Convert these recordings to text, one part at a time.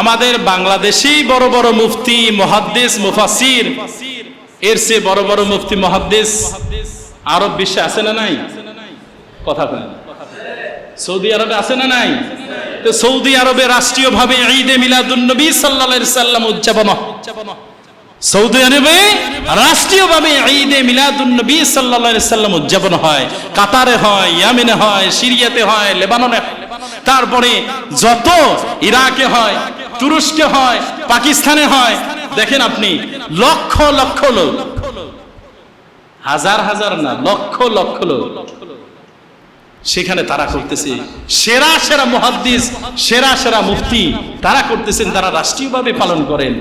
আমাদের বাংলাদেশেই বড় বড় মুফতি মুহাদ্দিস মুফাসসির, এর চেয়ে বড় বড় মুফতি মুহাদ্দিস আরব বিশ্বে আছে না নাই? কথা বলেন। সৌদি আরবে আছে না নাই? তো সৌদি আরবে রাষ্ট্রীয়ভাবে ঈদে মিলাদুন নবী সাল্লাল্লাহু আলাইহি সাল্লাম উদযাপন হয়। সৌদি আরবে রাষ্ট্রীয়ভাবে ঈদে মিলাদুন নবী সাল্লাল্লাহু আলাইহি সাল্লাম উদযাপন হয়। কাতারে হয়, ইয়েমেনে হয়, সিরিয়াতে হয়, লেবাননে হয়, তারপরে যত ইরাকে হয়, তুরস্কে হয়, পাকিস্তানে হয়। দেখেন আপনি লক্ষ লক্ষ লোক, হাজার হাজার না, লক্ষ লক্ষ লোক সেখানে তারা করতেছে। সেরা সেরা মুহাদ্দিস, সেরা সেরা মুফতি তারা করতেছেন, তারা রাষ্ট্রীয়ভাবে পালন করেন।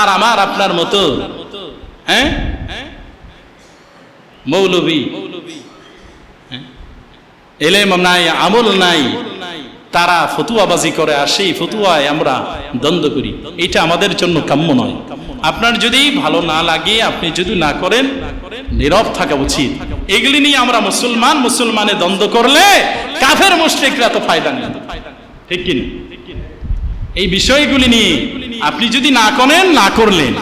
আর আমার আপনার মতো মৌলবী, এলেম নাই, আমল নাই, তারা ফতুয়াবাজি করে, আর সেই ফতুয়ায় আমরা দ্বন্দ্ব করি। এটা আমাদের জন্য কাম্য নয়। আপনার যদি ভালো না লাগে, আপনি যদি না করেন, নীরব থাকা উচিত। এগুলি নিয়ে আমরা মুসলমানে দ্বন্দ্ব করলে কাফের মুশরিকরা তো ফায়দা নেই, ঠিক কিনা? এই বিষয়গুলি নিয়ে আপনি যদি না করেন, না করলেন,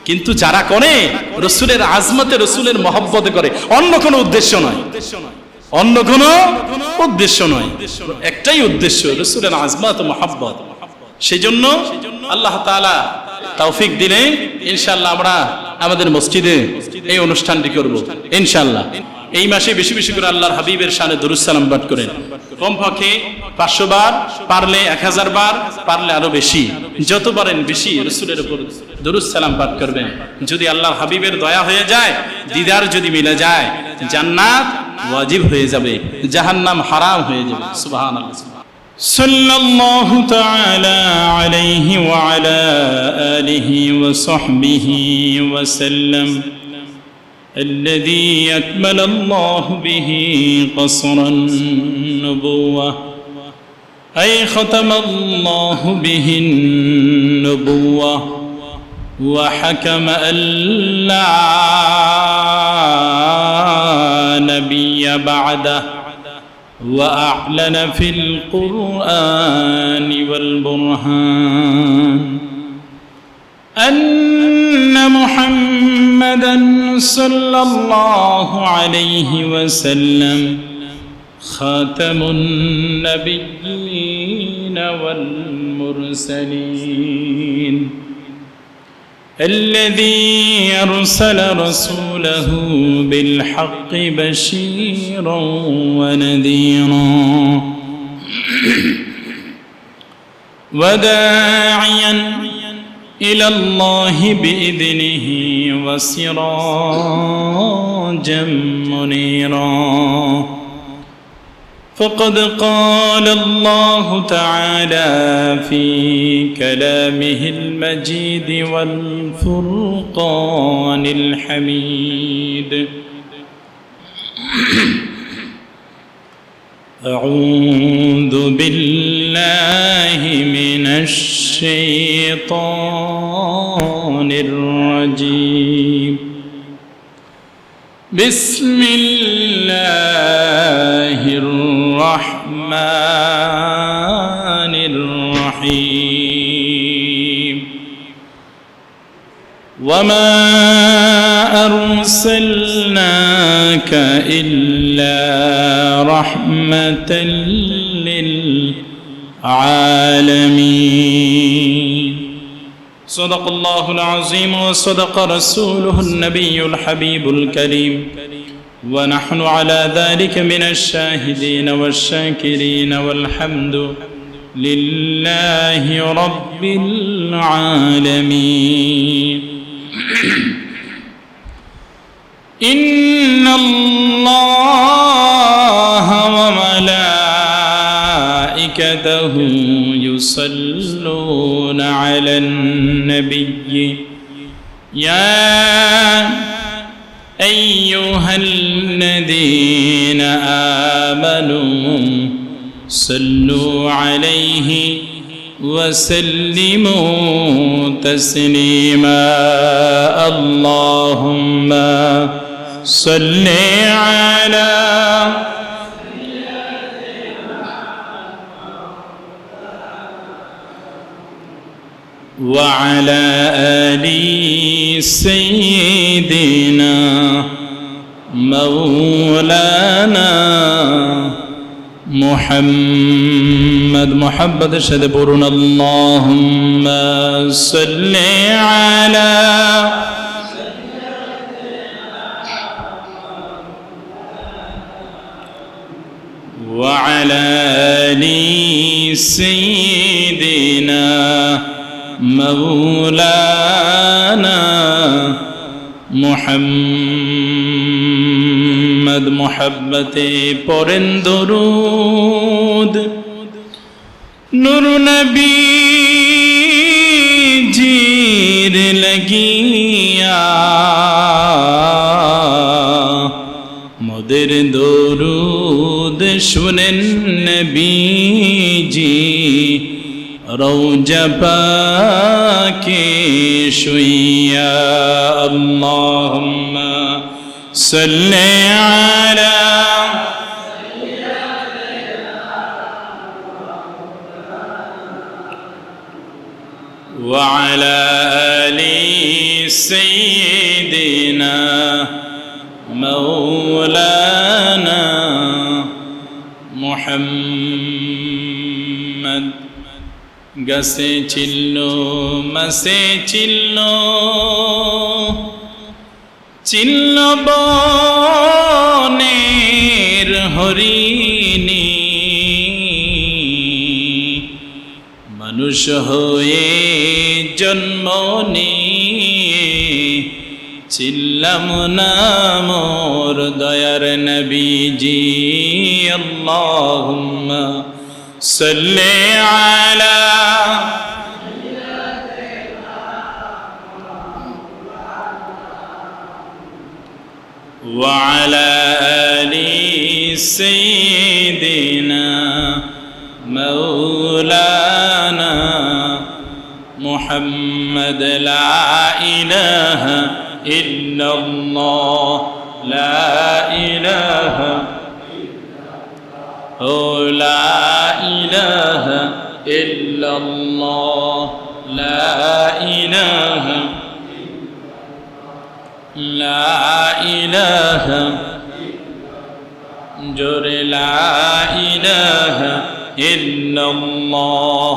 কিন্তু যারা করে রসুলের আজমতে, রসুলের মহব্বতে করে, অন্য কোনো উদ্দেশ্য নয়, অন্য কোনো উদ্দেশ্য নয়, একটাই উদ্দেশ্য, রসুলের আজমত মহব্বত। সেই জন্য আল্লাহ তাআলা তৌফিক দিলে ইনশাআল্লাহ আমরা আমাদের মসজিদে এই অনুষ্ঠানটি করব ইনশাআল্লাহ। এই মাসে বেশি বেশি করে আল্লাহর হাবিবের শানে দুরূদ সালাম পাঠ করেন। কমপক্ষে 500 বার, পারলে 1000 বার, পারলে আরো বেশি, যত পারেন বেশি রাসূলের উপর দুরূদ সালাম পাঠ করবেন। যদি আল্লাহর হাবিবের দয়া হয়ে যায়, দিদার যদি মিলে যায়, জান্নাত ওয়াজিব হয়ে যাবে, জাহান্নাম হারাম হয়ে যাবে। সুবহানাল্লাহ। সাল্লাল্লাহু তাআলা আলাইহি ওয়া আলা আলিহি ওয়া সাহবিহি ওয়া সাল্লাম। الذي أكمل الله به قصر النبوة، أي ختم الله به النبوة، وحكم أن لا نبي بعده، وأعلن في القرآن والبرهان أن محمدًا صلى الله عليه وسلم خاتم النبيين والمرسلين، الذي أرسل رسوله بالحق بشيرا ونذيرا وداعيا إلى الله بإذنه وسراجا منيرا. فقد قال الله تعالى في كلامه المجيد والفرقان الحميد: أعوذ بالله من الشيطان الرجيم. بسم الله الرحمن الرحيم. وما أرسلناك إلا رحمة للعالمين. صدق الله العظيم وصدق رسوله النبي الحبيب الكريم، ونحن على ذلك من الشاهدين والشاكرين، والحمد لله رب العالمين. إن الله وملائكته يصلون على النبي يا أيها الذين آمنوا صلوا عليه وسلموا تسليما. اللهم صل على وعلى آل سيدنا مولانا محمد محبت شد برون اللهم صل على وعلى آل سيدنا مولانا محمد محبت পড়েন দরুদ নূর নবীজির লাগিয়া মোদের দরুদ শুনেন নবীজি রওজা পাকে শুইয়া আল্লাহুম্মা সাল্লি আলা ওয়া আলা আলি সাইয়্যিদিনা মাওলানা মুহাম্মদ গাছে ছিল মাসে ছিল ছিল বনের হরিণী মানুষ হয়ে জন্ম নিয়ে ছিলাম না মোর দয়ার নবীজি আল্লাহুম্মা সাল্লি আলা ওয়া আলা আলি সাইয়্যিদিনা মাওলানা মুহাম্মদ লা ইলাহা ইল্লাল্লাহ লা ইলাহা ও লা ইলাহা ইল্লাল্লাহ লা ইলাহা লা ইলাহা জোরে লা ইলাহা ইল্লাল্লাহ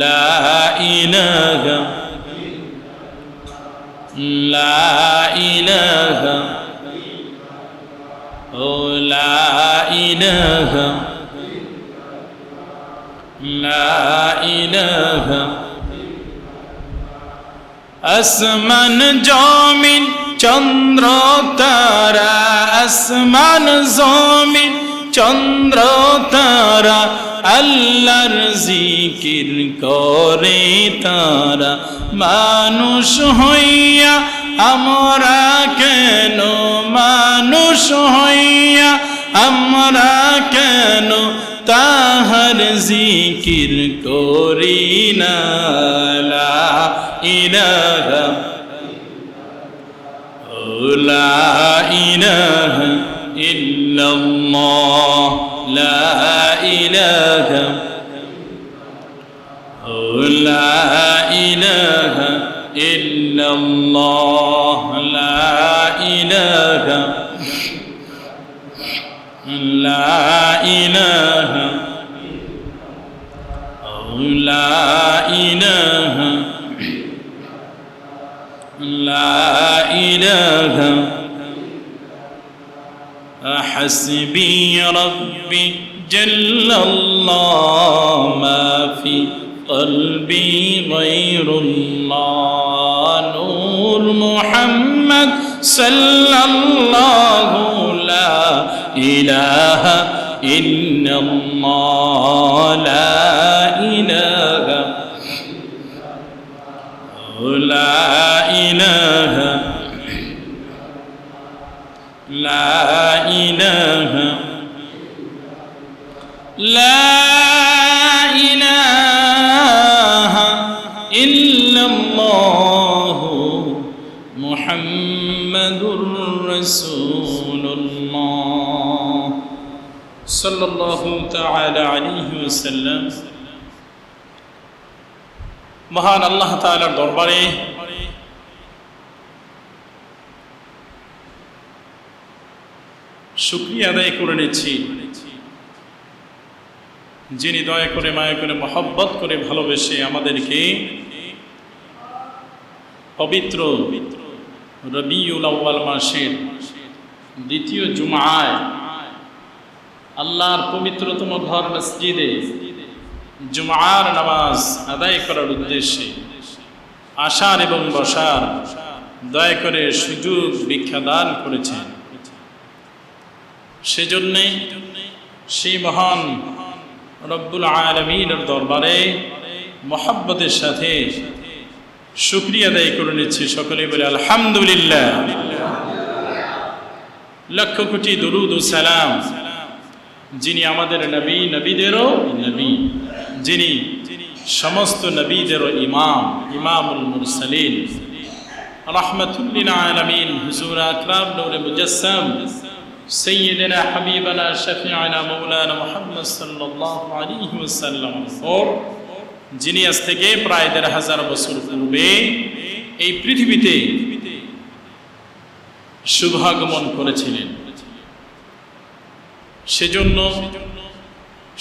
লা ইলাহা লা ইলাহা ও লা ইলাহা লা ইলাহা আসমান জমিন চন্দ্র তারা আসমান জমিন চন্দ্র তারা আল্লাহর জিকির করে তারা মানুষ হইয়া আমরা কেন মানুষ হইয়া আমরা কেন তাহার জিকির করি না লা ইলাহা লা ইলাহা ইল্লাল্লাহ লা ইলাহা লা ইলাহা ইল্লাল্লাহ লা ইলাহা লা ইলাহা লা ইলাহা লা ইলাহা حسبي ربي جل الله ما في قلبي غير الله نور محمد صلى الله لا إله إلا الله لا إله لا إله لا إله لا إله إلا الله محمد رسول الله صلى الله تعالى عليه وسلم মহান আল্লাহ তাআলার দরবারে শুকরিয়া আদায় করে নিচ্ছি, যিনি দয়া করে মায়া করে মহব্বত করে ভালোবেসে আমাদেরকে পবিত্র রবিউল আউয়াল মাসের দ্বিতীয় জুমআয় আল্লাহর পবিত্রতম ঘর মসজিদে জুমআর নামাজ আদায় করার উদ্দেশ্যে আসার এবং বসার দয়া করে সুযোগ ভিক্ষা দান করেছেন। সেজন্যে সেই মহান রব্বুল আলামিনের দরবারে মহব্বতের সাথে শুকরিয়া আদায় করে নিচ্ছি। সকলে বলে আলহামদুলিল্লাহ। লক্ষ কোটি দুরুদ ও সালাম যিনি আমাদের নবী, নবীদেরও নবী, যিনি সমস্ত নবীদেরও ইমাম, ইমামুল মুরসালিন, রাহমাতুল লিল আলামিন, হুজুর আকরাম নূরে মুজাসসাম সৈয়দনা হাবিবানা শফিআনা মাওলানা মুহাম্মদ সাল্লাল্লাহু আলাইহি ওয়াসাল্লাম, ও যিনি আজ থেকে প্রায় ১৫০০ বছর পূর্বে এই পৃথিবীতে শুভাগমন করেছিলেন। সেজন্য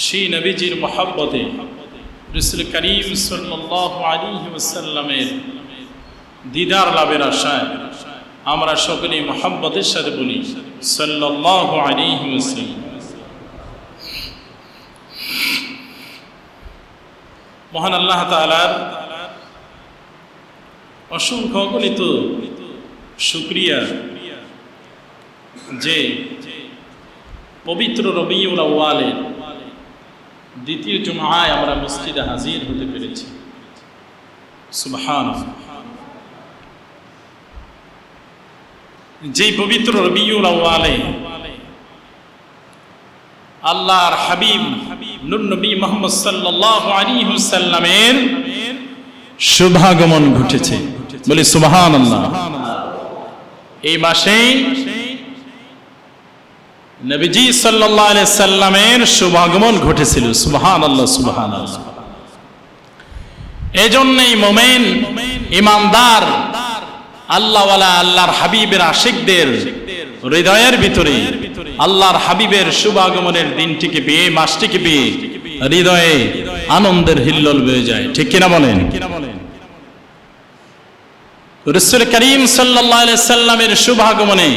সেই নবীজির মহব্বতে রাসূল করিম সাল্লাল্লাহু আলাইহি ওয়াসাল্লামের দিদার লাভের আশায় আমরা সকলেই মহব্বতের সাথে বলি সাল্লাল্লাহু আলাইহি ওয়াসাল্লাম। মহান আল্লাহ তাআলার অসংখ্য অগণিত শুকরিয়া যে পবিত্র রবিউল আউয়ালের দ্বিতীয় জুমআয় আমরা মসজিদে হাজির হতে পেরেছি। সুবহানাল্লাহ। যে পবিত্র রবিউল আউয়ালে আল্লাহর হাবিব নূর নবী মুহাম্মদ সাল্লাল্লাহু আলাইহি ওয়াসাল্লামের শুভাগমন ঘটেছে, বলি সুবহানাল্লাহ। এই মাসে নবীজি সাল্লাল্লাহু আলাইহি সাল্লামের শুভাগমন ঘটেছিল। সুবহানাল্লাহ, সুবহানাল্লাহ। এজন্যই মুমিন ইমানদার আল্লাহওয়ালা আল্লাহর হাবিবের আশিকদের হৃদয়ের ভিতরে আল্লাহর হাবিবের শুভাগমনের দিনটিকে পেয়ে, মাসটিকে পেয়ে হৃদয়ে আনন্দের হিল্লোল বয়ে যায়। ঠিক কিনা বলেন? রাসূল করিম সাল্লাল্লাহু আলাইহি সাল্লামের শুভাগমনে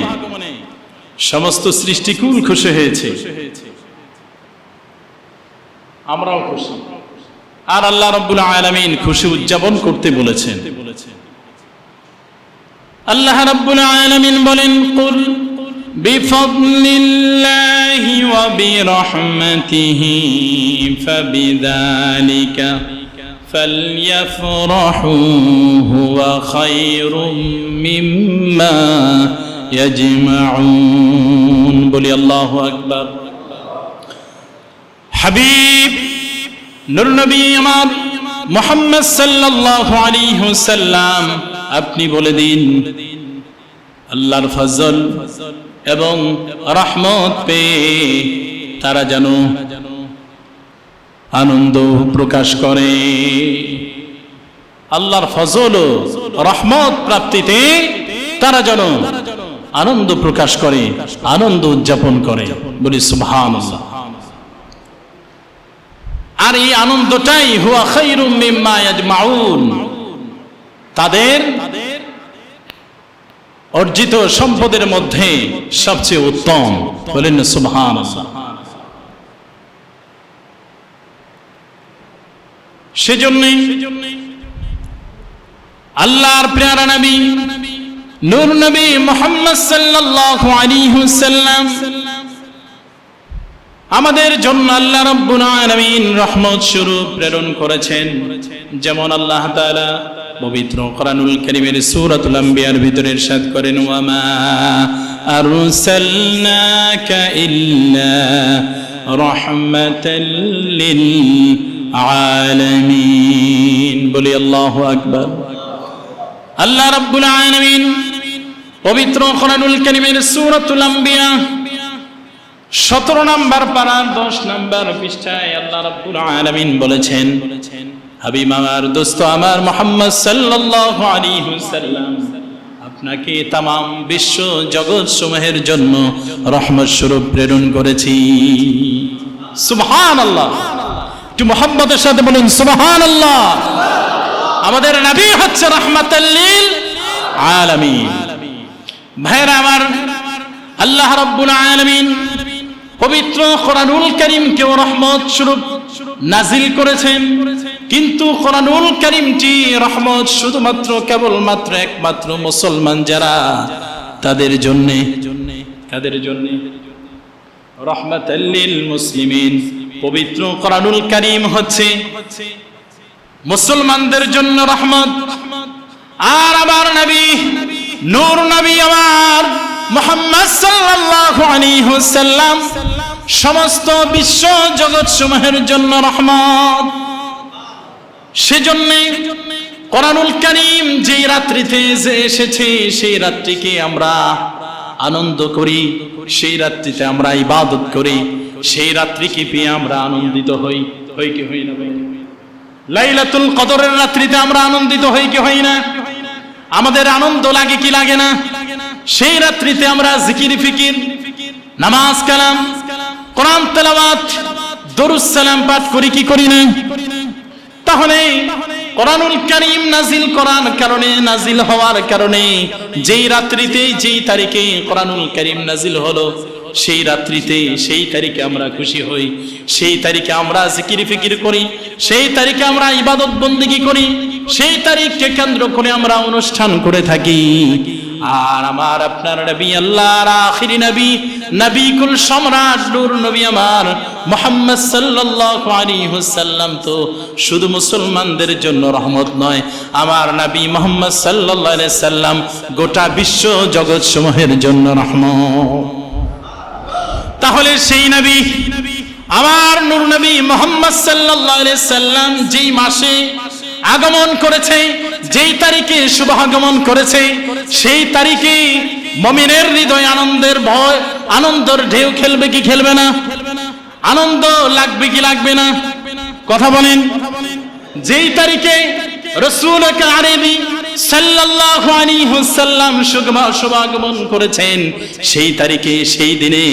সমস্ত সৃষ্টিকুল খুশি হয়েছে, আমরাও খুশি। আর আল্লাহ রাব্বুল আলামিন খুশি উদযাপন করতে বলেছেন। আল্লাহ রাব্বুল আলামিন বলেন, কুল বিফাদলিল্লাহি ওয়া বিরহমাতিহি ফাবিযালিকা ফালইফরাহু হুয়া খায়রুম মিম্মা ইয়াজমাউন। বলি আল্লাহু আকবার। হাবিব নূর নবী আমার মুহাম্মদ সাল্লাল্লাহু আলাইহি ওয়াসাল্লাম, আপনি বলে দিন আল্লাহর ফজল এবং রহমত পেয়ে তারা যেন আনন্দ প্রকাশ করে। আল্লাহর ফজল ও রহমত প্রাপ্তিতে তারা যেন আনন্দ প্রকাশ করে, আনন্দ উদযাপন করে। বলি সুবহানাল্লাহ। আর এই আনন্দটাই হুয়া খায়রুম মিম্মা ইয়াজমাউন, তাদের অর্জিত সম্পদের মধ্যে সবচেয়ে উত্তম। বলেন না সুবহানাল্লাহ। সেজন্যই আল্লাহর প্রিয় নবী নূর নবী মুহাম্মদ সাল্লাল্লাহু আলাইহি ওয়াসাল্লাম আমাদের জন্য আল্লাহ রাব্বুল আলামিন রহমত স্বরূপ প্রেরণ করেছেন। যেমন আল্লাহ তাআলা পবিত্র কোরআনুল কারীমের সূরাতুল আম্বিয়ার ভিতরে ইরশাদ করেন, ওয়া মা আরসালনাকা ইল্লা রাহমাতাল লিল আলামিন। বলি আল্লাহু আকবার। আল্লাহ রাব্বুল আলামিন পবিত্র কোরআনুল কারীমের সূরাতুল আম্বিয়া 17 নম্বর পারা 10 নম্বর পৃষ্ঠায় আল্লাহ রাব্বুল আলামিন বলেছেন, হাবিব আমার, দোস্ত আমার মুহাম্মদ সাল্লাল্লাহু আলাইহি ওয়াসাল্লাম আপনাকে তামাম বিশ্ব জগৎ সমূহের জন্য রহমত স্বরূপ প্রেরণ করেছি। সুবহানাল্লাহ, একটু মুহাম্মদের সাথে বলুন সুবহানাল্লাহ। আমাদের নবী হচ্ছে রাহমাতাল লিল আলামিন। ভাইরা আমার, আল্লাহ রাব্বুল আলামিন পবিত্র কোরআনুল কারীমকেও রহমত স্বরূপ নাজিল করেছেন, কিন্তু কোরআনুল কারীমটি রহমত শুধুমাত্র কেবলমাত্র একমাত্র মুসলমান যারা তাদের জন্য রহমাতাল লিল মুসলিমিন। পবিত্র কোরআনুল কারীম হচ্ছে মুসলমানদের জন্য রহমত। আর আমার নবী, নূর নবী আমার মুহাম্মদ সাল্লাল্লাহু আলাইহি ওয়াসাল্লাম সমস্ত বিশ্ব জগৎ সমূহের জন্য রহমত। সেজন্য কোরআনুল কারীম যেই রাত্রিতে যে এসেছে সেই রাত্রিকে আমরা আনন্দ করি, সেই রাত্রিতে আমরা ইবাদত করি, সেই রাত্রিকে পেয়ে আমরা আনন্দিত হই কি হই না? লাইলাতুল কদরের রাত্রিতে আমরা আনন্দিত হই কি হই না? আমাদের আনন্দ লাগে কি লাগে না? সেই রাত্রিতে আমরা জিকির ফিকির, নামাজ কালাম, কোরআন তেলাওয়াত, দরুদ সালাম পাঠ করি কি করি না? তাহলে কোরআনুল কারীম নাজিল হওয়ার কারণে যেই রাত্রিতে যেই তারিখে কোরআনুল কারীম নাজিল হলো সেই রাত্রিতে সেই তারিখে আমরা খুশি হই, সেই তারিখে আমরা জিকির ফিকির করি, সেই তারিখে আমরা ইবাদত বন্দেগী করি, সেই তারিখকে কেন্দ্র করে আমরা অনুষ্ঠান করে থাকি। আর আমার আপনার নবী, আল্লাহর আখিরি নবী, নবী কুল সম্রাট নূর নবী আমার মুহাম্মদ সাল্লাল্লাহু আলাইহি ওয়াসাল্লাম তো শুধু মুসলমানদের জন্য রহমত নয়, আমার নবী মুহাম্মদ সাল্লাল্লাহু আলাইহি ওয়াসাল্লাম গোটা বিশ্ব জগৎ সমূহের জন্য রহমত। তাহলে সেই নবী আমার নূর নবী মুহাম্মদ সাল্লাল্লাহু আলাইহি ওয়াসাল্লাম যেই মাসে আগমন করেছে, যেই তারিখে শুভ আগমন করেছে, সেই তারিখে মুমিনের হৃদয় আনন্দের ঢেউ খেলবে কি খেলবে না? আনন্দ লাগবে কি লাগবে না? কথা বলেন। যেই তারিখে রাসূল কারীম সাল্লাল্লাহু আলাইহি ওয়াসাল্লাম শুভ আগমন করেছেন, সেই তারিখে সেই দিনে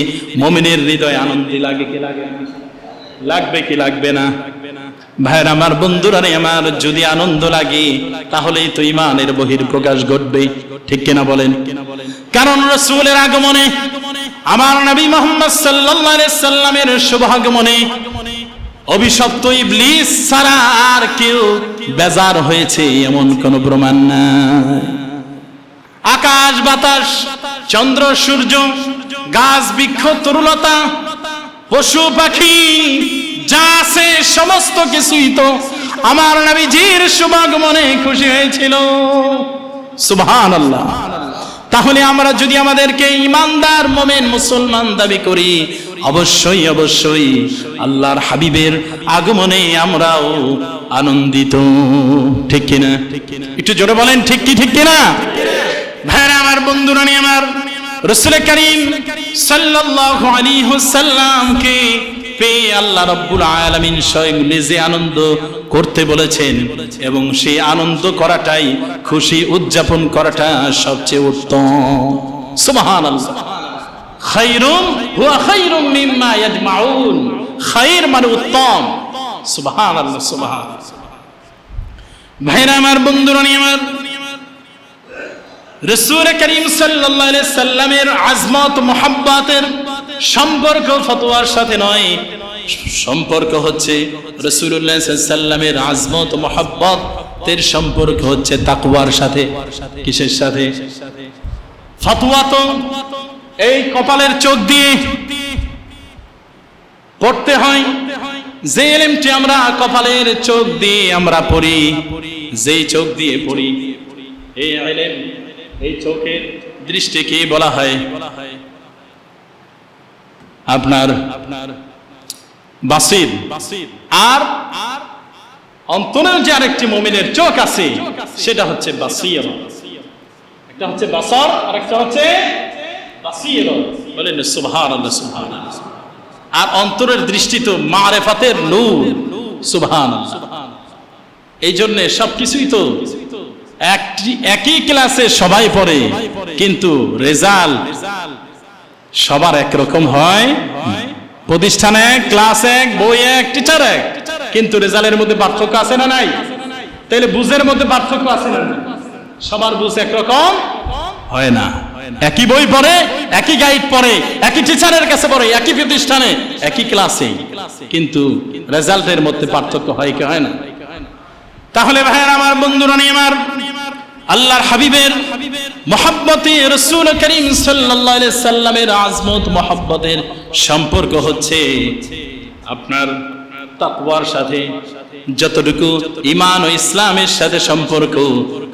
মুমিনের হৃদয় আনন্দ লাগে কি লাগে? লাগবে কি লাগবে না? ভাইরা আমার, বন্ধুরা আমার, যদি আনন্দ লাগে তাহলেই তো ঈমানের বহিঃপ্রকাশ ঘটবে, ঠিক কিনা বলেন? কারণ রাসূলের আগমনে, আমার নবী মুহাম্মদ সাল্লাল্লাহু আলাইহি সাল্লামের শুভ আগমনে অভিশপ্ত ইবলিস ছাড়া আর কেউ বেজার হয়েছে এমন কোন প্রমাণ নাই। আকাশ বাতাস, চন্দ্র সূর্য, গাছ বৃক্ষ তরুলতা, পশু পাখি যা আছে সমস্ত কিছুই তো আমার নবীজির শুভাগমনে খুশি হয়েছিল। সুবহানাল্লাহ। তাহলে আমরা যদি আমাদেরকে ইমানদার মুমিন মুসলমান দাবি করি, অবশ্যই অবশ্যই আল্লাহর হাবিবের আগমনে আমরাও আনন্দিত, ঠিক কিনা? একটু জোরে বলেন ঠিক কি ঠিক কিনা? ভাইরা আমার, বন্ধুরা আমার, রাসূল কারীম সাল্লাল্লাহু আলাইহি ওয়াসাল্লামকে পেয়ে আল্লাহ রাব্বুল আলামিন স্বয়ং নিজে আনন্দ করতে বলেছেন, এবং সেই আনন্দ করাটাই, খুশি উদযাপন করাটা সবচেয়ে উত্তম। সুবহানাল্লাহ। খায়রুন হুয়া খায়রুম মিম্মা ইয়াজমাউন। খায়র মানে উত্তম। সুবহানাল্লাহ, সুবহানাল্লাহ। ভাইরা আমার, বন্ধুরা আমার, রাসূল কারীম সাল্লাল্লাহু আলাইহি সাল্লামের আজমত মুহাব্বতের সম্পর্ক ফতোয়ার সাথে নয়, সম্পর্ক হচ্ছে রাসূলুল্লাহ সাল্লাল্লাহু আলাইহি সাল্লামের আজমত মুহাব্বতের সম্পর্ক হচ্ছে তাকওয়ার সাথে। কিসের সাথে? ফতোয়া তো এই কপালের চোখ দিয়ে পড়তে হয়। যে ইলমটি আমরা কপালের চোখ দিয়ে আমরা পড়ি, যেই চোখ দিয়ে পড়ি, এই ইলম, এই চোখের দৃষ্টিকে বলা হয় আপনার বাসির। আর অন্তরের যে আরেকটি মুমিনের চোখ আছে সেটা হচ্ছে বাসির। একটা হচ্ছে বাসার আর একটা হচ্ছে বাসির। বলেন সুবহানাল্লাহ, সুবহানাল্লাহ। আর অন্তরের দৃষ্টি তো মারিফাতের নূর। সুবহানাল্লাহ। এই জন্য সবকিছুই তো একই ক্লাসে সবাই পড়ে, কিন্তু রেজাল্ট সবার একরকম হয়। প্রতিষ্ঠানে এক, ক্লাস এক, বই এক, টিচার এক, কিন্তু রেজাল্টের মধ্যে পার্থক্য আছে না নাই? তাহলে বুঝের মধ্যে পার্থক্য আছে না? সবার বুঝ একরকম হয় না। একই বই পড়ে, একই গাইড পড়ে, একই টিচারের কাছে পড়ে, একই প্রতিষ্ঠানে, একই ক্লাসে, কিন্তু রেজাল্টের মধ্যে পার্থক্য হয় কি হয় না? তাহলে ভাইয়ের আমার, বন্ধুরা আমার, আল্লাহর হাবিবের মহব্বতে, রাসূল করিম সাল্লাল্লাহু আলাইহি সাল্লামের আজমত মহব্বতের সম্পর্ক হচ্ছে আপনার তাকওয়ার সাথে। যতটুকু ঈমান ও ইসলামের সাথে সম্পর্ক,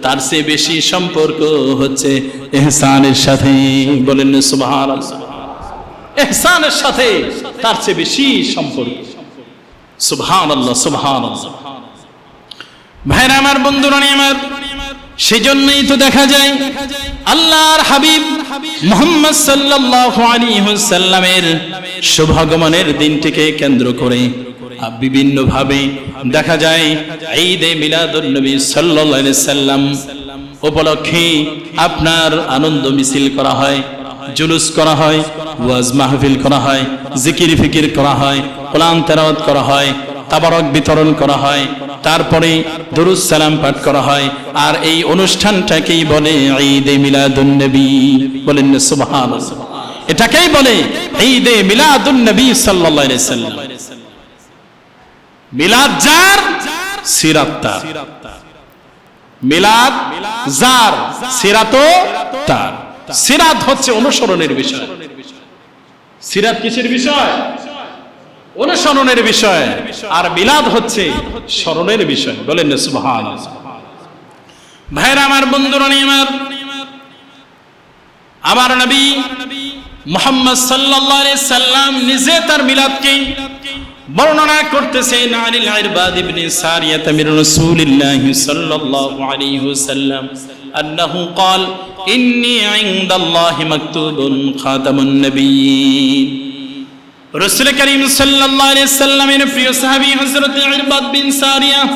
তার চেয়ে বেশি সম্পর্ক হচ্ছে ইহসানের সাথে। বলেন সুবহানাল্লাহ। ইহসানের সাথে তার চেয়ে বেশি সম্পর্ক। সুবহানাল্লাহ, সুবহানাল্লাহ। ভাইরা আমার, বন্ধুরা আমার, সেজন্যই তো দেখা যায় আল্লাহর হাবিব মুহাম্মদ সাল্লাল্লাহু আলাইহি ওয়াসাল্লামের শুভাগমনের দিনটিকে কেন্দ্র করে বিভিন্ন ভাবে দেখা যায় ঈদে মিলাদুন নবী সাল্লাল্লাহু আলাইহি সাল্লাম উপলক্ষে আপনার আনন্দ মিছিল করা হয়, জুলুস করা হয়, ওয়াজ মাহফিল করা হয়, জিকির ফিকির করা হয়, কোরআন তেলাওয়াত করা হয়, তাবারক বিতরণ করা হয়, তারপরে দুরূদ সালাম পাঠ করা হয়। আর এই অনুষ্ঠানটাকেই বলে ঈদে মিলাদুন নবী। বলেন সুবহানাল্লাহ। এটাকেই বলে ঈদে মিলাদুন নবী সাল্লাল্লাহু আলাইহি সাল্লাম। মিলাদ যার, সিরাত তার। মিলাদ যার, সিরাতও তার। সিরাত হচ্ছে অনুসরণের বিষয়। সিরাত কিসের বিষয়? অনুসরণের বিষয়। আর মিলাদ হচ্ছে স্মরণের বিষয়। বলেন সুবহানাল্লাহ। ভাইরা আমার, বন্ধুরা আমার, আমার নবী মুহাম্মদ সাল্লাল্লাহু আলাইহি সাল্লাম নিজে তার মিলাদকে বর্ণনা করতেছেন। আনিল ইরবাদ ইবনে সারিয়াহ মির রাসূলিল্লাহ সাল্লাল্লাহু আলাইহি ওয়াসাল্লাম আন্নাহু ক্বাল ইন্নী ইনদাল্লাহি মাকতুবুন খাতামুন নবিয়্যিন। রাসূল করিম সাল্লাল্লাহু আলাইহি সাল্লামের প্রিয় সাহাবী হযরত ইরবাদ বিন সারিয়াহ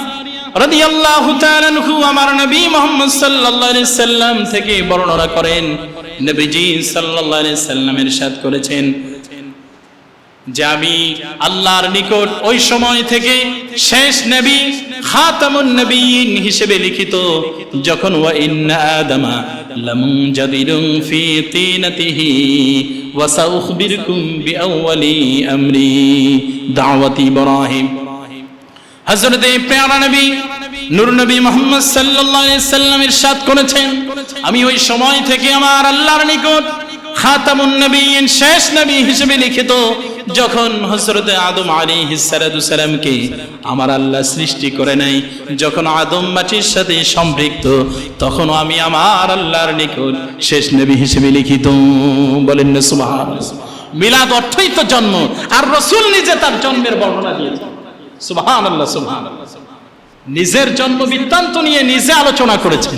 রাদিয়াল্লাহু তাআলা আনহু আমার নবী মুহাম্মদ সাল্লাল্লাহু আলাইহি সাল্লাম থেকে বর্ণনা করেন, নবীজি সাল্লাল্লাহু আলাইহি সাল্লাম ইরশাদ করেছেন যে আমি আল্লাহর নিকট ওই সময় থেকে শেষ নবী, খাতামুন নবিয়্যিন হিসেবে লিখিত, যখন ওয়া ইন্না আদামা লামুনজাদিরুন ফি তিনাতিহি ওয়া সাউখবিরকুম বিআউয়ালি আমরি দাওয়াতি ইব্রাহিম। হযরত প্যারা নবী নূর নবী মুহাম্মদ সাল্লাল্লাহু আলাইহি সাল্লাম ইরশাদ করেছেন, আমি ওই সময় থেকে আমার আল্লাহর নিকট খাতামুন নবিয়্যিন, শেষ নবী হিসেবে লিখিত, যখন হযরত আদম আলাইহিস সালামকে আমার আল্লাহ সৃষ্টি করে নাই, যখন আদম মাটির সাথে সম্পৃক্ত, তখন আমি আমার আল্লাহর নিকট শেষ নবী হিসেবে লিখিত। বলেন না সুবহানাল্লাহ। মিলাদ অর্থই তো জন্ম, আর রাসূল নিজে তার জন্মের বর্ণনা দিয়েছেন। সুবহানাল্লাহ, সুবহানাল্লাহ। নিজের জন্ম বৃত্তান্ত নিয়ে নিজে আলোচনা করেছেন।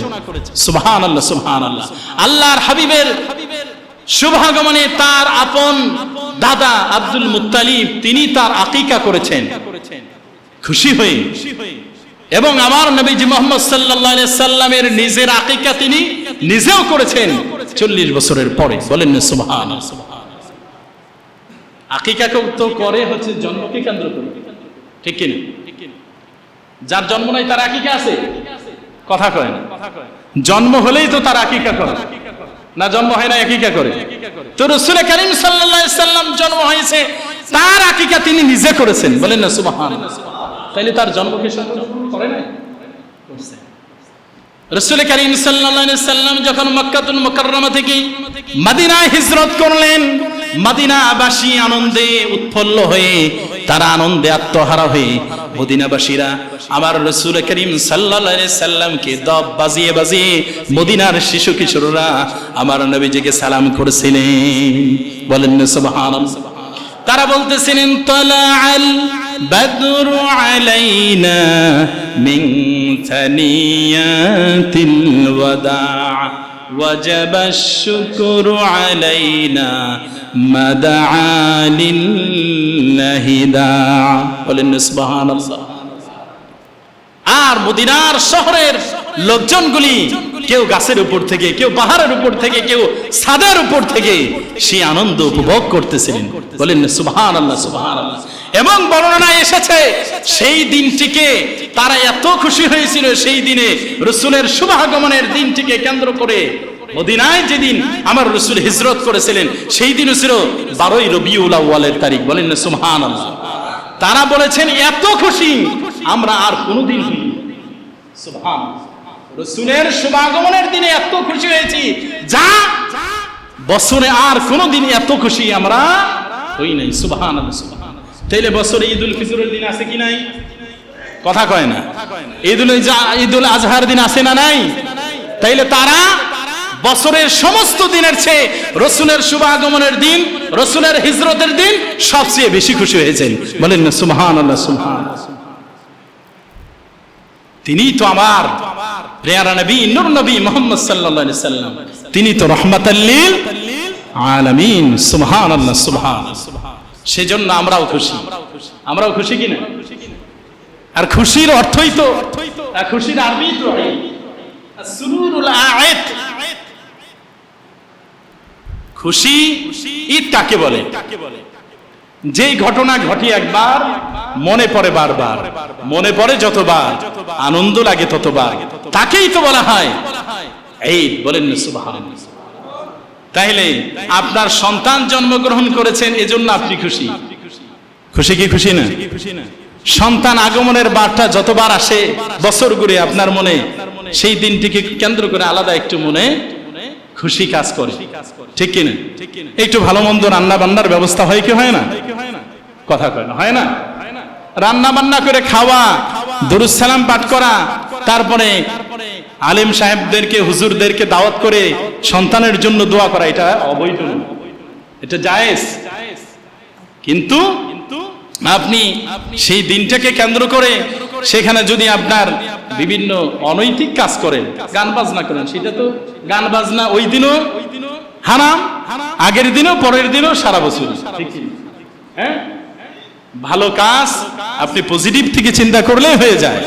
সুবহানাল্লাহ, সুবহানাল্লাহ। আল্লাহর হাবিবের শুভাগমনে তার আপন দাদা আব্দুল মুত্তালিব তিনি তার আকিকা করেছেন খুশি হয়ে, এবং আমার নবীজি মুহাম্মদ সাল্লাল্লাহু আলাইহি সাল্লামের নিজের আকিকা তিনি নিজেও করেছেন 40 বছরের পরে। বলেন না সুবহানাল্লাহ। আকিকা তো করে হচ্ছে জন্মকে কেন্দ্র করে, ঠিক কি না? যার জন্ম নাই তার আকিকা আছে? কথা কয় না। জন্ম হলেই তো তার আকিকা করে না, জন্ম হয় না আকিকা করে? তো রাসূল করিম সাল্লাল্লাহু আলাইহি সাল্লাম জন্ম হয়েছে, তার আকিকা তিনি নিজে করেছেন। বলেন না সুবহানাল্লাহ। তাইলে তার জন্মকে করে না? রাসূল করিম সাল্লাল্লাহু আলাইহি সাল্লাম যখন মক্কাতুল মুকাররমা থেকে মদিনায় হিজরত করলেন, মদিনাবাসী আনন্দে উৎফুল্ল হয়ে, তারা আনন্দে আত্মহারা হয়ে, মদিনাবাসীরা আমার রাসূল করিম সাল্লাল্লাহু আলাইহি সাল্লামকে দব বাজিয়ে বাজিয়ে মদিনার শিশু কিশোররা আমার নবীজিকে সালাম করেছিলেন। বলেন না সুবহানাল্লাহ। তারা বলতেছিলেন, তালাআল বাদরু আলাইনা মিন থানিয়াতিল ওয়াদা ওয়াজাবাশ শুকরু আলাইনা মাদআ লিল্লাহি দা। বলেন সুবহানাল্লাহ। আর মদিনার শহরের লোকজনগুলি কেউ গাছের উপর থেকে, কেউ পাহাড়ের উপর থেকে, কেউ ছাদের উপর থেকে সেই আনন্দ উপভোগ করতেছিলেন। বলেন সুবহানাল্লাহ, সুবহানাল্লাহ। এবং বর্ণনায় এসেছে সেই দিনটিকে তারা এত খুশি হয়েছিল, সেই দিনে রাসূলের শুভাগমনের দিনটিকে কেন্দ্র করে মদিনায় যেদিন আমার রাসূল হিজরত করেছিলেন সেই দিন ছিল 12ই রবিউল আউয়ালের তারিখ। বলেন না সুবহানাল্লাহ। তারা বলেছেন এত খুশি আমরা আর কোনোদিন হইনি। সুবহানাল্লাহ। রাসূলের শুভাগমনের দিনে এত খুশি হয়েছি যা বছরে আর কোনোদিন এত খুশি আমরা হই নাই। সুবহানাল্লাহ, সুবহানাল্লাহ। তাইলে বছরে ঈদুল ফিতরের দিন আছে কি নাই? কথা কয় না। ঈদুল আজহার দিন আছে না নাই? তাইলে তারা বছরের সমস্ত দিনের চেয়ে রাসূলের শুভাগমনের দিন, রাসূলের হিজরতের দিন সবচেয়ে বেশি খুশি হয়েছেন। বলেন না সুবহানাল্লাহ, সুবহানাল্লাহ। তিনি তো আমার প্রিয় নবী, নূর নবী মুহাম্মদ সাল্লাল্লাহু আলাইহি সাল্লাম, তিনি তো রাহমাতাল লিল আলামিন। সুবহানাল্লাহ, সুবহানাল্লাহ। সেজন্য আমরাও খুশি। আমরাও খুশি কিনা? আর খুশির অর্থই তো, খুশির আরবি তো আসরুরুল আ'দ। খুশি ঈদ কাকে বলে? যেই ঘটনা ঘটে একবার মনে পড়ে বারবার, মনে পড়ে যতবার আনন্দ লাগে ততবার, তাকেই তো বলা হয় ঈদ। বলেন না সুবহানাল্লাহ। তাইলে আপনার সন্তান জন্মগ্রহণ করেছেন এজন্য আপনি খুশি। খুশি কি খুশি না? সন্তান আগমনের বার্তা যতবার আসে বছর ঘুরে আপনার মনে সেই দিনটিকে কেন্দ্র করে আলাদা একটু মনে খুশি কাজ করে, ঠিক কিনা? একটু ভালো মন্দ রান্না বান্নার ব্যবস্থা হয় কি হয় না? কথা কয় না, হয় না? রান্না বান্না করে খাওয়া, দুরূদ সালাম পাঠ করা, তারপরে আলেম সাহেবদেরকে, হুজুরদেরকে দাওয়াত করে সন্তানের জন্য দোয়া করা, এটা অবৈধ না, এটা জায়েজ। কিন্তু আপনি সেই দিনটাকে কেন্দ্র করে সেখানে যদি আপনার বিভিন্ন অনৈতিক কাজ করেন, গান বাজনা করেন, সেটা তো গান বাজনা ওই দিনও হারাম, আগের দিনও পরের দিনও সারা বছর। হ্যাঁ, ভালো কাজ আপনি পজিটিভ থেকে চিন্তা করলে হয়ে যায়।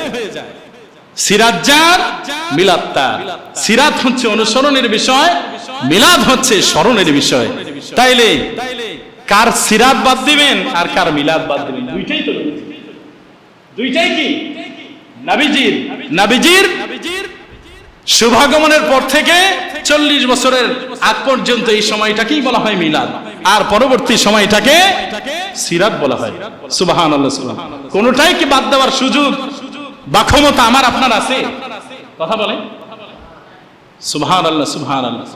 সিরাত যার মিলাদ তার। সিরাত হচ্ছে অনুসরণের বিষয়, মিলাদ হচ্ছে স্মরণের বিষয়। তাইলে কার সিরাত বাদ দিবেন আর কার মিলাদ বাদ দিবেন? দুইটাই তো, দুইটাই কি নবীজির শুভাগমনের পর থেকে 40 বছরের আগ পর্যন্ত এই সময়টাকেই বলা হয় মিলাদ, আর পরবর্তী সময়টাকে সিরাত বলা হয়। সুবহানাল্লাহ, সুবহানাল্লাহ। কোনটাই কি বাদ দেওয়ার সুযোগ বা ক্ষমতা আমার আপনার আছে? কথা বলে সুবহানাল্লাহ, সুবহানাল্লাহ।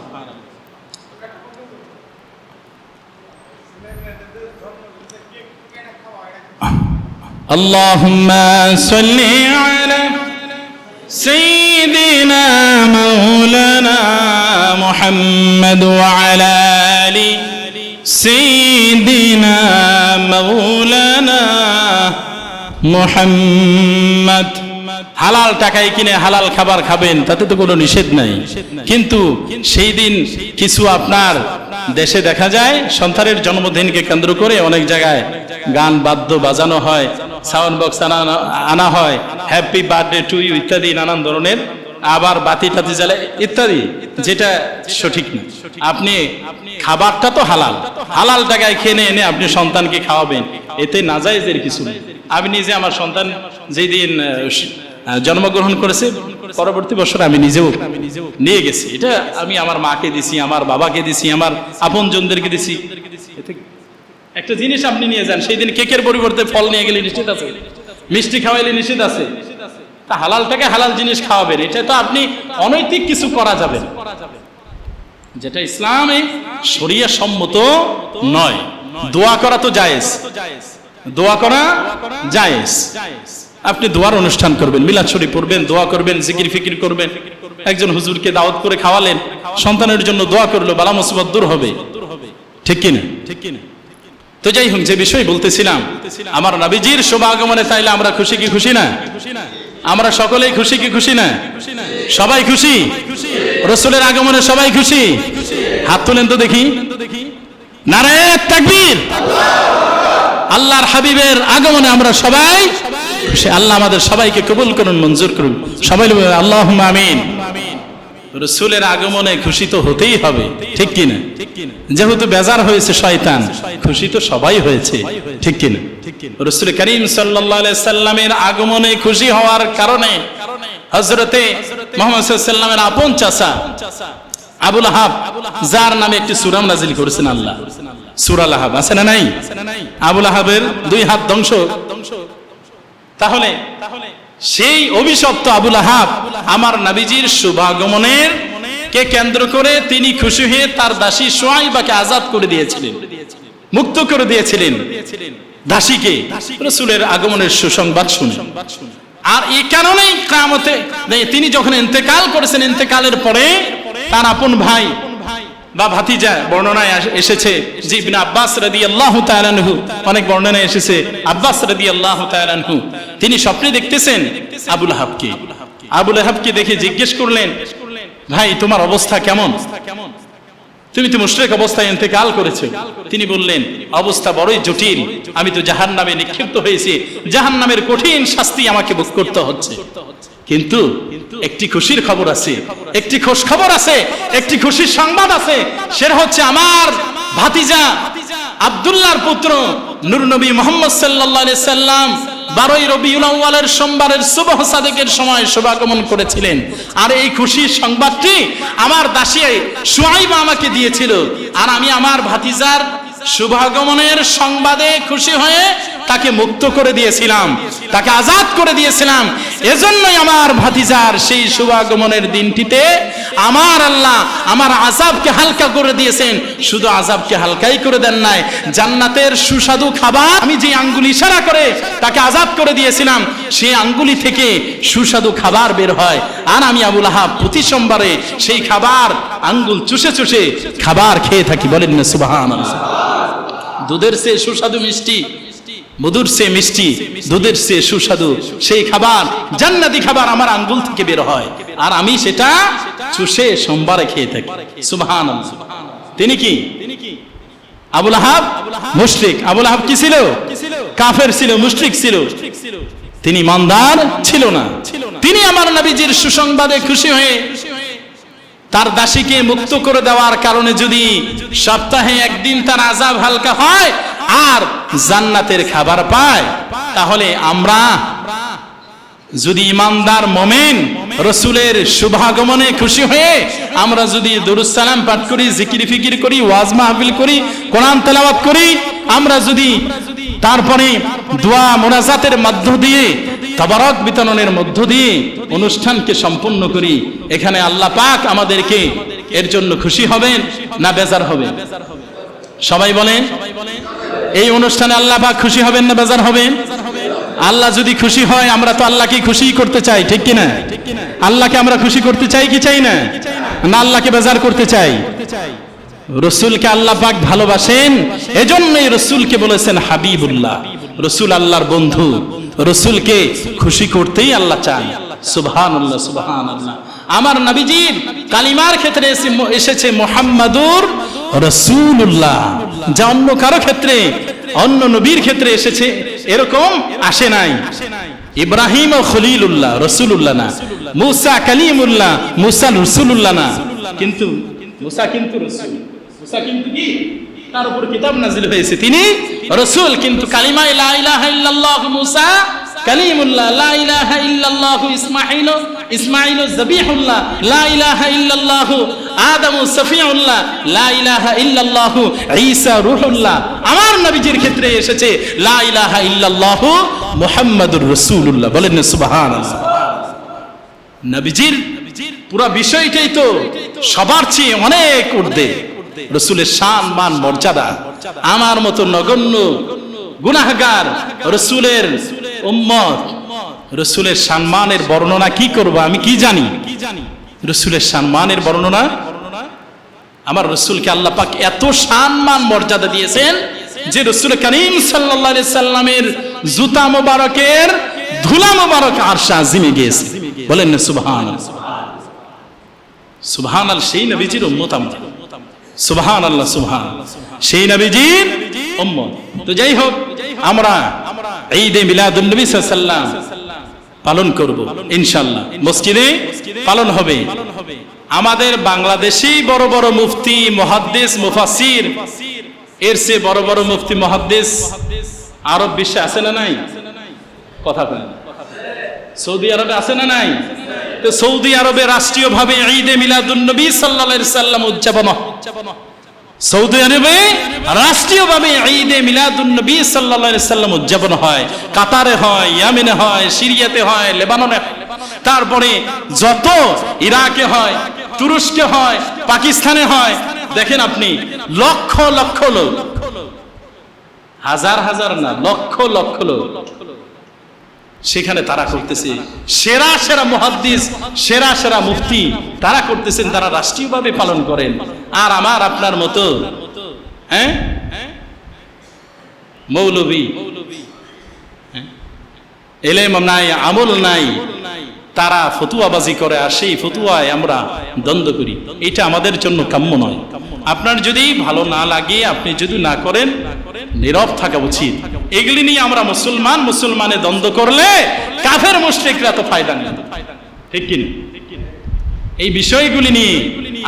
আল্লাহুম্মা সাল্লি আলা সাইয়্যিদিনা মাওলানা মুহাম্মদ ওয়া আলা আলি সাইয়্যিদিনা মাওলানা মুহাম্মদ। হালাল টাকায় কিনে হালাল খাবার খাবেন, তাতে তো কোনো নিষেধ নাই। কিন্তু সেই দিন কিছু আপনার দেশে দেখা যায় সন্তানের জন্মদিনকে কেন্দ্র করে অনেক জায়গায় গান বাদ্য বাজানো হয়, সাউন্ড বক্স আনা হয়, হ্যাপি বার্থডে টু ইউ ইত্যাদি নানান ধরনের, আবার বাতি টাতি জ্বালে ইত্যাদি, যেটা সঠিক না। আপনি খাবারটা তো হালাল, হালাল টাকায় খেয়ে এনে আপনি সন্তানকে খাওয়াবেন, এতে নাজায়েজের কিছু নেই। আমি নিজে আমার সন্তান যেই দিন জন্মগ্রহণ করেছে পরবর্তী বছর আমি নিজেও নিয়ে গেছি। এটা আমি আমার মাকে দিছি, আমার বাবাকে দিছি, আমার আপনজনদেরকে দিছি। একটা জিনিস আপনি নিয়ে যান, সেই দিন কেকের পরিবর্তে ফল নিয়ে গেলে নিষেধ আছে, মিষ্টি খাওয়াইলে নিষেধ আছে। তা হালালটাকে হালাল জিনিস খাওয়াবেন, এটা তো আপনি অনৈতিক কিছু করা যাবে, যেটা ইসলামে শরিয়া সম্মত নয়। দোয়া করা তো জায়েজ, দোয়া করা জায়েজ। আপনি দোয়ার অনুষ্ঠান করবেন, মিলাদ শরীফ পড়বেন, দোয়া করবেন, জিকির ফিকির করবেন। একজন হুজুরকে দাওয়াত করে খাওয়ালেন, সন্তানের জন্য দোয়া করলো, বালা মুসিবত দূর হবে, ঠিক কিনা? ঠিক কিনা? তো যাই হোক, যে বিষয় বলতেছিলাম, আমার নবীজির শুভাগমনে তাইলে আমরা খুশি কি খুশি না? আমরা সকলেই খুশি কি খুশি না? সবাই খুশি? রাসূলের আগমনে সবাই খুশি? হাত তুলেন তো দেখি। নারে তাকবীর! আল্লাহর হাবিবের আগমনে আমরা সবাই সে আল্লাহ আমাদের সবাইকে কবুল করুন, মঞ্জুর করুন। সবাই বলুন আল্লাহুম্মা আমিন। রসুলের আগমনে খুশি তো হতেই হবে, ঠিক কিনা? যেহেতু বেজার হয়েছে শয়তান, খুশি তো সবাই হয়েছে, ঠিক কিনা? রসুল করিম সাল্লাল্লাহু আলাইহি সাল্লামের আগমনে খুশি হওয়ার কারণে হযরতে মুহাম্মদ সাল্লাল্লাহু আলাইহি সাল্লামের আপন চাচা আবু লাহাব, যার নামে একটি সূরা নাযিল করেছেন আল্লাহ, সূরা লাহাব, আছে না নাই? আবু লাহাবের 2 হাত ধ্বংস। তাহলে সেই অভিশপ্ত আবু লাহাব আমার নবীজির শুভাগমনের কে কেন্দ্র করে তিনি খুশি হয়ে তার দাসী সুয়াইবাকে আজাদ করে দিয়েছিলেন, মুক্ত করে দিয়েছিলেন দাসীকে, রাসূলের আগমনের সুসংবাদ শুনে। আর এই কারণেই কিয়ামতে তিনি যখন ইন্তেকাল করেছেন, ইন্তেকালের পরে তার আপন ভাই বা ভাতিজা, বর্ণনায় এসেছে যে ইবনে আব্বাস রাদিয়াল্লাহু তাআলা আনহু, অনেক বর্ণনায় এসেছে আব্বাস রাদিয়াল্লাহু তাআলা আনহু, তিনি স্বপ্নে দেখতেছেন আবু লাহাবকে। আবু লাহাবকে দেখে জিজ্ঞেস করলেন, ভাই তোমার অবস্থা কেমন? তুমি তো মুশরিক অবস্থায় ইন্তেকাল করেছো। তিনি বললেন, অবস্থা বড়ই জটিল, আমি তো জাহান্নামে নিক্ষিপ্ত হয়েছি, জাহান্নামের কঠিন শাস্তি আমাকে ভোগ করতে হচ্ছে। কিন্তু একটি খুশির খবর আছে, একটি খুশ খবর আছে, একটি খুশির সংবাদ আছে, সেটা হচ্ছে আমার ভাতিজা আব্দুল্লাহর পুত্র নূর নবী মুহাম্মদ সাল্লাল্লাহু আলাইহি সাল্লাম 12ই রবিউল আউয়ালের সোমবারের সুবহ সাদেকের সময় শুভাগমন করেছিলেন। আর এই খুশির সংবাদটি আমার দাসী সুয়াইবা আমাকে দিয়েছিল, আর আমি আমার ভাতিজার শুভাগমনের সংবাদে খুশি হয়ে তাকে মুক্ত করে দিয়েছিলাম, তাকে আজাদ করে দিয়েছিলাম। এজন্যই আমার ভাতিজার সেই শুভাগমনের দিনটিতে আমার আল্লাহ আমার আযাবকে হালকা করে দিয়েছেন। শুধু আযাবকে হালকাই করে দেন নাই, জান্নাতের সুস্বাদু খাবার, আমি যে আঙ্গুল ইশারা করে তাকে আজাদ করে দিয়েছিলাম, সেই আঙ্গুলি থেকে সুস্বাদু খাবার বের হয়। আর আমি আবু লাহাব প্রতি সোমবারে সেই খাবার আঙ্গুল চুষে চুষে খাবার খেয়ে থাকি। বলেন না সুবহানাল্লাহ। দুধের চেয়ে সুস্বাদু মিষ্টি, মধুর চেয়ে মিষ্টি, দুধের চেয়ে সুস্বাদু সেই খাবার, জান্নাতি খাবার আমার আঙ্গুল থেকে বের হয়, আর আমি সেটা চুষে সোমবারে খেয়ে থাকি। সুবহানাল্লাহ। তিনি কি? আবু লাহাব মুশরিক। আবু লাহাব কি ছিল? কাফের ছিল, মুশরিক ছিল, তিনি ইমানদার ছিল না। তিনি আমার নবীজির সুসংবাদে খুশি হয়ে তার দাসীকে মুক্ত করে দেওয়ার কারণে যদি সপ্তাহে একদিন তার আযাব হালকা হয় আর জান্নাতের খাবার পায়, তাহলে আমরা যদি ইমানদার মুমিন রাসূলের শুভাগমনে খুশি হয়ে আমরা যদি দুরূদ সালাম পাঠ করি, জিকির ফিকির করি, ওয়াজ মাহফিল করি, কোরআন তেলাওয়াত করি, আমরা যদি তারপরে দোয়া মুনাজাতের মধ্য দিয়ে, তাবারক বিতরণের মধ্য দিয়ে অনুষ্ঠানকে সম্পূর্ণ করি, এখানে আল্লাহ পাক আমাদেরকে এর জন্য খুশি হবেন না বেজার হবেন? সবাই বলেন, এই অনুষ্ঠানে আল্লাহ পাক খুশি হবেন না বেজার হবেন? আল্লাহ যদি খুশি হয়, আমরা তো আল্লাহকে খুশি করতে চাই, ঠিক কিনা? আল্লাহকে আমরা খুশি করতে চাই কি চাই না? না আল্লাহকে বেজার করতে চাই? রসুলকে আল্লাহ পাক ভালোবাসেন, এজন্যই রসুলকে বলেছেন হাবিবুল্লাহ, রসুল আল্লাহর বন্ধু। রসুলকে খুশি করতেই আল্লাহ চান। সুবহানাল্লাহ, সুবহানাল্লাহ। আমার নবীজির কালিমার ক্ষেত্রে এসেছে মুহাম্মাদুর রাসূলুল্লাহ, যা অন্য কারো ক্ষেত্রে, অন্য নবীর ক্ষেত্রে এসেছে এরকম আসে নাই। ইব্রাহিম ও খলিলুল্লাহ, রাসূলুল্লাহ না। মুসা কালিমুল্লাহ, মুসা রাসূলুল্লাহ না। কিন্তু মুসা কিন্তু রাসূল, মুসা কিন্তু কি? তার উপর কিতাব নাযিল হয়েছে, তিনি রাসূল। কিন্তু কালিমা লা ইলাহা ইল্লাল্লাহ মুসা কালিমুল্লাহ, লা ইলাহা ইল্লাল্লাহ ইসমাঈল যাবিহুল্লাহ, লা ইলাহা ইল্লাল্লাহ আদম সফিউল্লাহ, লা ইলাহা ইল্লাল্লাহ ঈসা রূহুল্লাহ। আমার নবীজির ক্ষেত্রে এসেছে লা ইলাহা ইল্লাল্লাহ মুহাম্মাদুর রাসূলুল্লাহ। বলেন না সুবহানাল্লাহ। নবীজির পুরো বিষয়টাই তো সবার চেয়ে অনেক ঊর্ধ্বে। রাসূলের শান মান মর্যাদা, আমার মতো নগণ্য গুনাহগার রাসূলের উম্মত, রাসূলের সম্মানের বর্ণনা কি করব? আমি কি জানি রাসূলের সম্মানের বর্ণনা? আমার রাসূলকে আল্লাহ পাক এত সম্মান মর্যাদা দিয়েছেন যে রাসূল করিম সাল্লাল্লাহু আলাইহি সাল্লামের জুতা মোবারকের ধুলা মোবারক আরশে আজিমে গিয়েছে। বলেন না সুবহানাল্লাহ। সুবহানাল্লাহ। সেই নবীজির উম্মত আমরা। সুবহানাল্লাহ, সুবহানাল্লাহ। সেই নবীজির উম্মত। তো যাই হোক, আমরা ঈদে মিলাদুন নবী সাল্লাল্লাহু আলাইহি ওয়াসাল্লাম পালন করব ইনশাআল্লাহ। মসজিদে পালন হবে। আমাদের বাংলাদেশেই বড় বড় মুফতি, মুহাদ্দিস, মুফাসসির, এর চেয়ে বড় বড় মুফতি, মুহাদ্দিস আরব বিশ্বে আছে না নাই? কথা বলেন। সৌদি আরবে আছে না নাই? তো সৌদি আরবে রাষ্ট্রীয়ভাবে ঈদে মিলাদুন নবী সাল্লাল্লাহু আলাইহি ওয়াসাল্লাম উদযাপন হয়। সৌদি আরবে রাষ্ট্রীয়ভাবে ঈদে মিলাদুন নবী সাল্লাল্লাহু আলাইহি ওয়াসাল্লাম উদযাপন হয়। কাতারে হয়, ইয়েমেনে হয়, সিরিয়াতে হয়, লেবাননে হয়, তারপরে যত ইরাকে হয়, তুরস্কে হয়, পাকিস্তানে হয়। দেখেন আপনি লক্ষ লক্ষ লোক, হাজার হাজার না, লক্ষ লক্ষ লোক সেখানে তারা করতেছে। সেরা সেরা মুহাদ্দিস, সেরা সেরা মুফতি তারা করতেছেন, তারা রাষ্ট্রীয়ভাবে পালন করেন। আর আমার আপনার মতো মৌলবী, এলেম নাই, আমল নাই, তারা ফতুয়াবাজি করে, আর সেই ফতুয়ায় আমরা দ্বন্দ্ব করি। এটা আমাদের জন্য কাম্য নয়। আপনার যদি ভালো না লাগে, আপনি যদি না করেন, নীরব থাকা উচিত। এগুলি নিয়ে আমরা মুসলমানে দ্বন্দ্ব করলে কাফের মুশরিকরা তো ফায়দা নেই, ঠিক কিনা? এই বিষয়গুলি নিয়ে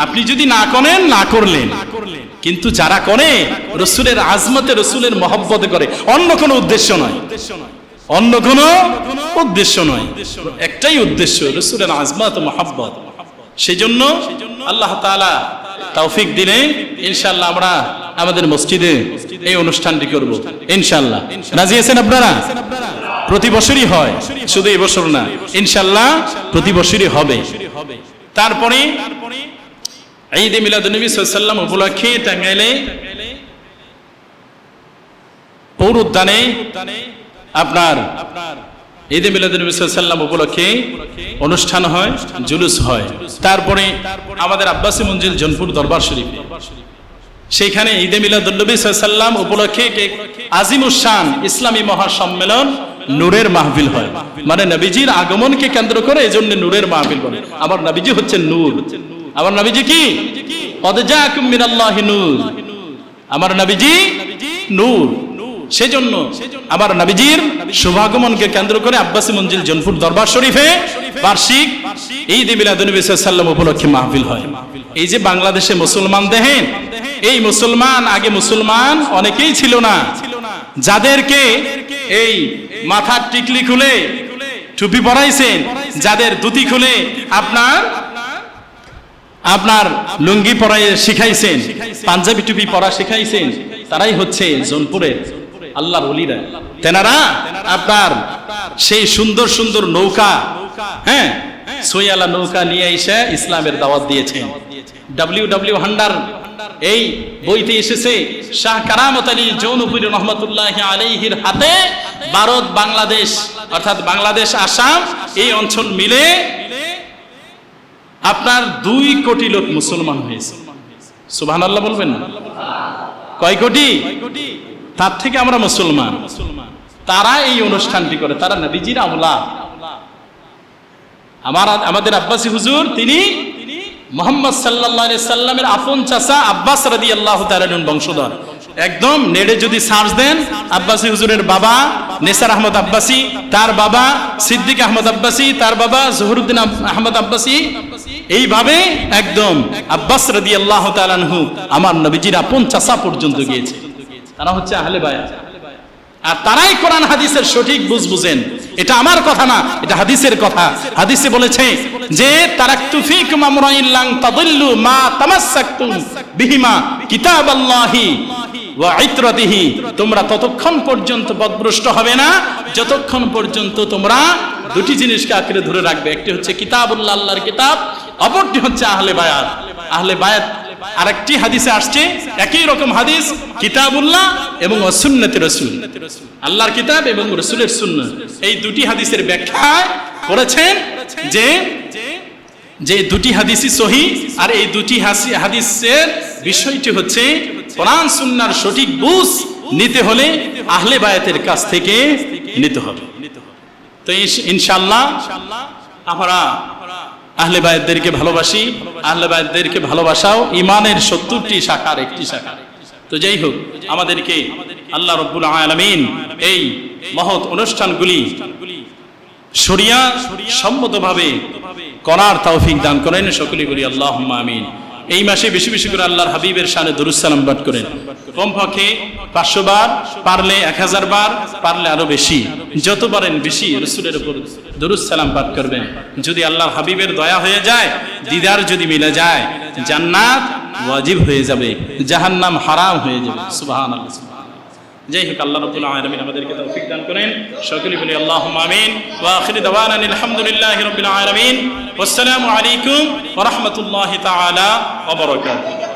আপনি যদি না করেন, না করলেন, কিন্তু যারা করে রসুলের আজমতে, রসুলের মহব্বতে করে, অন্য কোনো উদ্দেশ্য নয়, অন্য কোনো উদ্দেশ্য নয়, একটাই উদ্দেশ্য, রসুলের আজমত, মহব্বত। সেজন্য আল্লাহ তাআলা তৌফিক দিলে ইনশাআল্লাহ আমরা আমাদের মসজিদে এই অনুষ্ঠানটি করব ইনশাআল্লাহ। রাজি আছেন আপনারা? প্রতি বছরই হয়, শুধু এই বছর না, ইনশাআল্লাহ প্রতি বছরই হবে। তারপরে ঈদে মিলাদুন নবী সাল্লাল্লাহু আলাইহি ওয়াসাল্লাম উপলক্ষে টাঙ্গাইলে পৌর উদ্যানে আপনার ঈদে মিলাদুন নবী সাল্লাল্লাহু আলাইহি ওয়াসাল্লাম উপলক্ষে অনুষ্ঠান হয়, জুলুস হয়। তারপরে আমাদের আব্বাসী মঞ্জিল জনপুর দরবার শরীফ, সেখানে ঈদে মিলাদুন নবী সাল্লাল্লাহু আলাইহি ওয়াসাল্লাম উপলক্ষে আজিমুস শান ইসলামী মহাসম্মেলন নূরের মাহফিল হয়। মানে নবীজির আগমনকে কেন্দ্র করে এজন্য নূরের মাহফিল বলে। আমার নবীজি হচ্ছেন নূর। আমার নবীজি কি? কদ জাআকুম মিনাল্লাহি নূর। আমার নবীজি নূর। সেজন্য আমার নবীজির শুভাগমনকে কেন্দ্র করে আব্বাসী মঞ্জিল জনপুর দরবার শরীফে বার্ষিক ঈদে মিলাদুন নবী সাল্লাল্লাহু আলাইহি ওয়াসাল্লাম উপলক্ষে মাহফিল হয়। এই যে বাংলাদেশে মুসলমান দেখেন, এই মুসলমান, আগে মুসলমান অনেকেই ছিল না, যাদেরকে এই মাথার টিকলি খুলে টুপি পরাইছেন, যাদের ধুতি খুলে আপনার লুঙ্গি পরাই শিখাইছেন, পাঞ্জাবি টুপি পরা শিখাইছেন, তারাই হচ্ছে জনপুরের আল্লাহর ওলিরা। তেনারা আপনার সেই সুন্দর সুন্দর নৌকা, সৈয়ালা নৌকা নিয়ে এসে ইসলামের দাওয়াত দিয়েছেন। ডব্লিউ হান্ডার এই বইতে এসেছে শাহ কারামত আলী জৌনপুরী রহমতুল্লাহি আলাইহির হাতে ভারত, বাংলাদেশ, অর্থাৎ বাংলাদেশ, আসাম এই অঞ্চল মিলে আপনার 2 কোটি লোক মুসলমান হয়েছে। সুবহানাল্লাহ বলবেন না? কয় কোটি? তার থেকে আমরা মুসলমান। তারা এই অনুষ্ঠানটি করে, তারা নবীজির আওলাদ। আমাদের আব্বাসী হুজুর তিনি মুহাম্মদ সাল্লাল্লাহু আলাইহি সাল্লামের আপন চাচা আব্বাস রাদিয়াল্লাহু তাআলা বংশধর। একদম নেটে যদি সার্চ দেন, আব্বাসী হুজুরের বাবা নেসার আহমদ আব্বাসী, তার বাবা সিদ্দিক আহমদ আব্বাসী, তার বাবা জহুরুদ্দিন আহমদ আব্বাসী, এইভাবে একদম আব্বাস রাদিয়াল্লাহু তাআলা আনহু আমার নবীজির আপন চাচা পর্যন্ত গিয়েছে। তারা হচ্ছে আহলে বায়াত, আর তারাই কোরআন হাদিসের সঠিক বুঝেন। এটা আমার কথা না, এটা হাদিসের কথা। হাদিসে বলেছে যে তারাকতু ফীকুম আমরাইন লান তাদিল্লু মা তামাসসাকতুম বিহিমা কিতাবাল্লাহি ওয়া ইতরাতিহি। তোমরা ততক্ষণ পর্যন্ত পথভ্রষ্ট হবে না যতক্ষণ পর্যন্ত তোমরা 2টি জিনিসকে আঁকড়ে ধরে রাখবে। একটি হচ্ছে কিতাবুল্লাহ, আল্লাহর কিতাব, অপরটি হচ্ছে আহলে বায়াত। আহলে বায়াত আরেকটি হাদিসে আসছে, একই রকম হাদিস, কিতাবুল্লাহ এবং সুন্নতে রাসূল, আল্লাহর কিতাব এবং রাসূলের সুন্নাহ। এই 2টি হাদিসের ব্যাখ্যা করেছেন যে 2টি হাদিসই সহিহ, আর এই 2টি হাদিসের বিষয়টি হচ্ছে কোরআন সুন্নাহর সঠিক বুঝ নিতে হলে আহলে বায়াতের কাছ থেকে নিতে হবে। তো ইনশাআল্লাহ আমরা আহলে বায়াতদেরকে ভালোবাসি। আহলে বায়াতদেরকে ভালোবাসাও ঈমানের 70টি শাখার একটি শাখা। তো যাই হোক, আমাদেরকে আল্লাহ রাব্বুল আলামিন এই মহৎ অনুষ্ঠানগুলি শরিয়া সম্মতভাবে করার তৌফিক দান করেন। সকলে বলি আল্লাহুম্মা আমিন। এই মাসে বেশি বেশি করে আল্লাহর হাবিবের শানে দুরূদ সালাম পাঠ করেন। কমপক্ষে 500 বার, পারলে 1000 বার, পারলে আরো বেশি, যত পারেন বেশি রাসূলের উপর দুরূদ সালাম পাঠ করবেন। যদি আল্লাহর হাবিবের দয়া হয়ে যায়, দিদার যদি মিলে যায়, জান্নাত ওয়াজিব হয়ে যাবে, জাহান্নাম হারাম হয়ে যাবে। সুবহানাল্লাহ। যাই হোক, আল্লাহ রাব্বুল আলামিন আমাদেরকে তৌফিক দান করেন। সকলে বলি আল্লাহুম্মা আমিন। ওয়া আখিরু দাওয়ানা আলহামদুলিল্লাহি রাব্বিল আলামিন। ওয়াসসালামু আলাইকুম ওয়া রাহমাতুল্লাহি তাআলা ওয়া বারাকাতুহু।